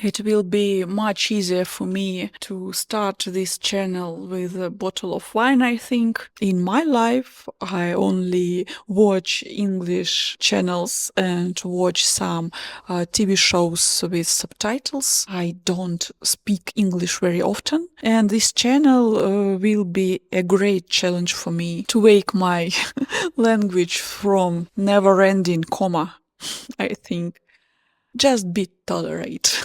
It will be much easier for me to start this channel with a bottle of wine, I think. In my life, I only watch English channels and watch some TV shows with subtitles. I don't speak English very often, and this channel will be a great challenge for me to wake my language from never-ending coma, I think. Just be tolerate.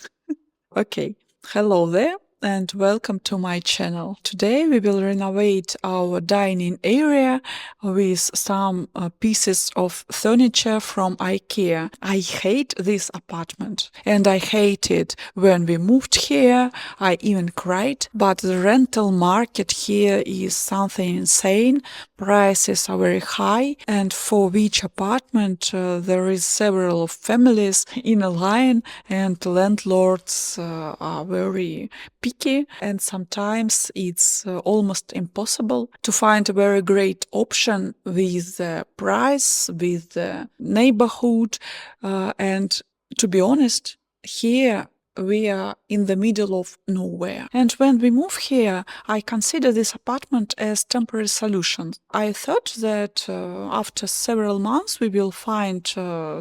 Okay, hello there and welcome to my channel. Today we will renovate our dining area with some pieces of furniture from IKEA. I hate this apartment and I hated when we moved here. I even cried, but the rental market here is something insane. Prices are very high, and for each apartment there is several families in a line, and landlords are very picky, and sometimes it's almost impossible to find a very great option with the price, with the neighborhood, and to be honest, here we are in the middle of nowhere. And when we move here, I consider this apartment as temporary solution. I thought that after several months we will find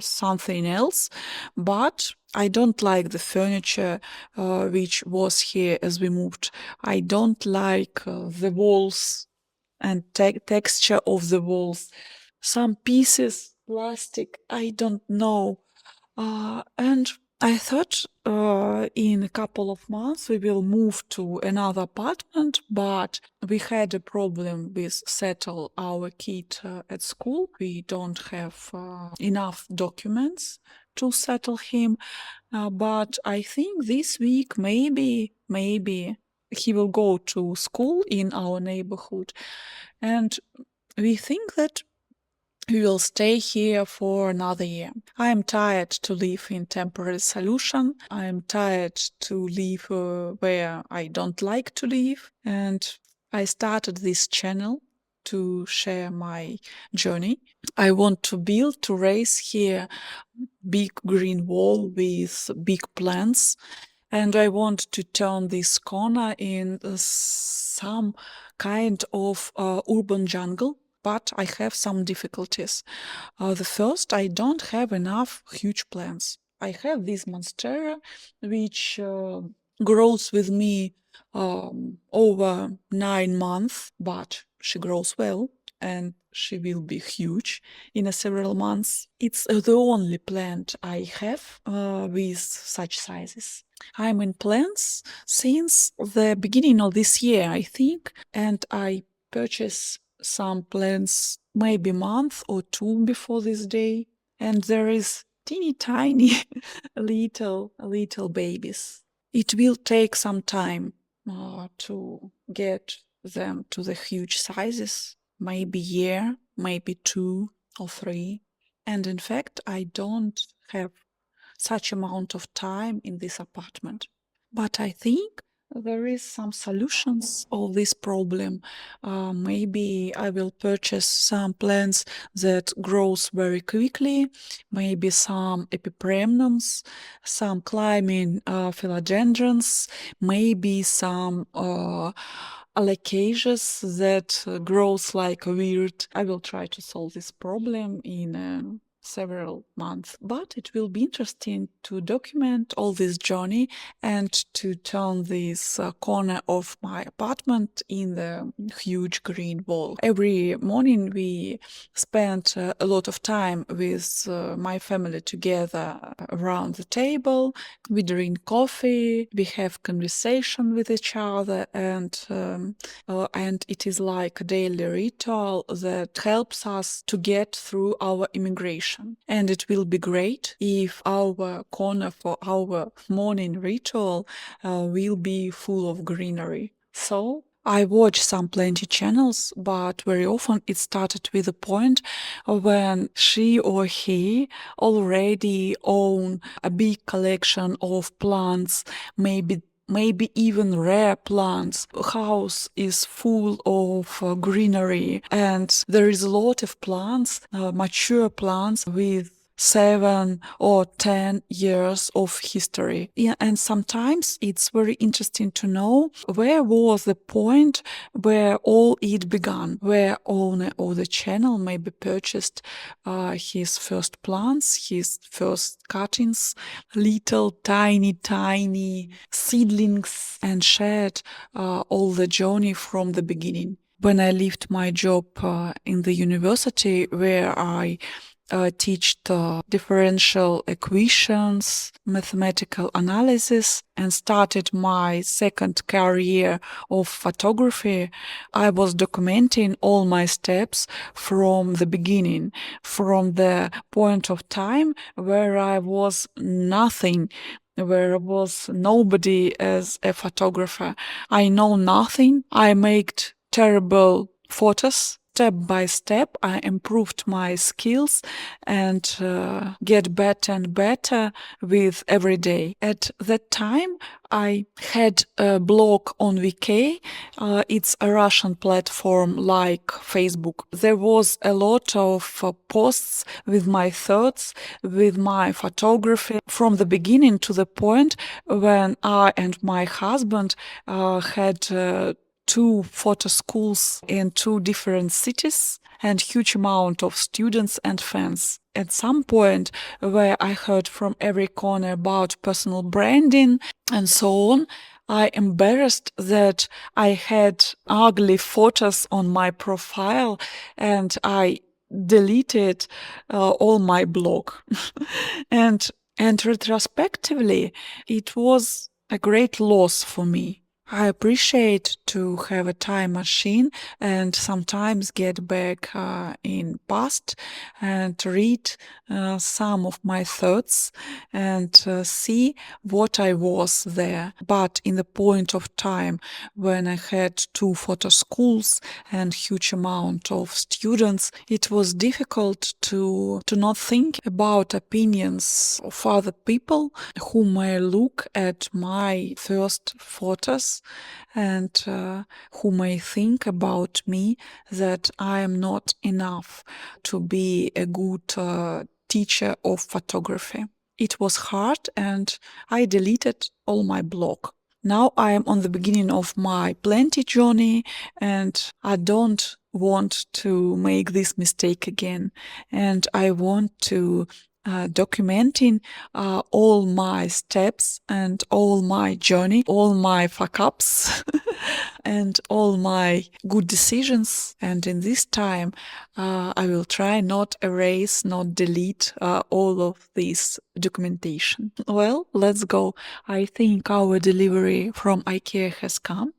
something else, but I don't like the furniture which was here as we moved. I don't like the walls and texture of the walls. Some pieces, plastic, I don't know. And I thought in a couple of months we will move to another apartment, but we had a problem with settle our kid at school. We don't have enough documents to settle him, but I think this week maybe he will go to school in our neighborhood, and we think that we will stay here for another year. I am tired to live in temporary solution. I am tired to live where I don't like to live. And I started this channel to share my journey. I want to raise here big green wall with big plants. And I want to turn this corner in some kind of urban jungle, but I have some difficulties. The first, I don't have enough huge plants. I have this monstera, which grows with me over 9 months, but she grows well and she will be huge in several months. It's the only plant I have with such sizes. I'm in plants since the beginning of this year, I think, and I purchased some plants maybe a month or two before this day, and there is teeny tiny little babies. It will take some time to get them to the huge sizes, maybe a year, maybe 2 or 3. And in fact, I don't have such amount of time in this apartment. But I think there is some solutions of this problem. Maybe I will purchase some plants that grows very quickly, maybe some epipremnums, some climbing philodendrons, maybe some alocasias that grows like weird. I will try to solve this problem in several months, but it will be interesting to document all this journey and to turn this corner of my apartment in the huge green wall. Every morning we spend a lot of time with my family together around the table. We drink coffee, we have conversation with each other, and it is like a daily ritual that helps us to get through our immigration. And it will be great if our corner for our morning ritual will be full of greenery. So I watch some plenty channels, but very often it started with a point when she or he already own a big collection of plants, maybe even rare plants. House is full of greenery, and there is a lot of plants, mature plants with 7 or 10 years of history. Yeah, and sometimes it's very interesting to know where was the point where all it began, where owner of the channel maybe purchased his first plants, his first cuttings, little tiny seedlings, and shared all the journey from the beginning. When I left my job in the university where I teach differential equations, mathematical analysis, and started my second career of photography, I was documenting all my steps from the beginning, from the point of time where I was nothing, where I was nobody as a photographer. I know nothing. I made terrible photos. Step by step, I improved my skills and get better and better with every day. At that time, I had a blog on VK. It's a Russian platform like Facebook. There was a lot of posts with my thoughts, with my photography from the beginning to the point when I and my husband had 2 photo schools in 2 different cities and huge amount of students and fans. At some point where I heard from every corner about personal branding and so on, I embarrassed that I had ugly photos on my profile and I deleted all my blog. and retrospectively, it was a great loss for me. I appreciate to have a time machine and sometimes get back in past and read some of my thoughts and see what I was there. But in the point of time when I had 2 photo schools and huge amount of students, it was difficult to not think about opinions of other people who may look at my first photos and who may think about me that I am not enough to be a good teacher of photography. It was hard and I deleted all my blog. Now I am on the beginning of my plenty journey and I don't want to make this mistake again. And I want to documenting all my steps and all my journey, all my fuck ups and all my good decisions. And in this time, I will try not erase, not delete all of this documentation. Well, let's go. I think our delivery from IKEA has come.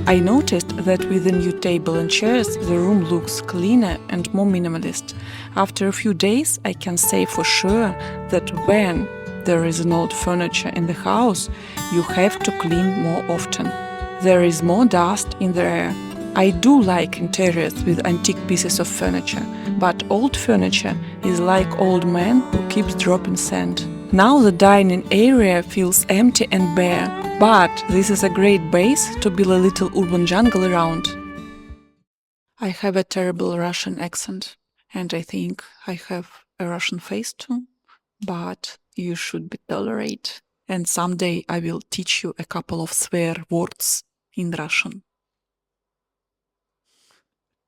I noticed that with the new table and chairs, the room looks cleaner and more minimalist. After a few days, I can say for sure that when there is an old furniture in the house, you have to clean more often. There is more dust in the air. I do like interiors with antique pieces of furniture, but old furniture is like old man who keeps dropping sand. Now the dining area feels empty and bare, but this is a great base to build a little urban jungle around. I have a terrible Russian accent, and I think I have a Russian face too, but you should be tolerate. And someday I will teach you a couple of swear words in Russian.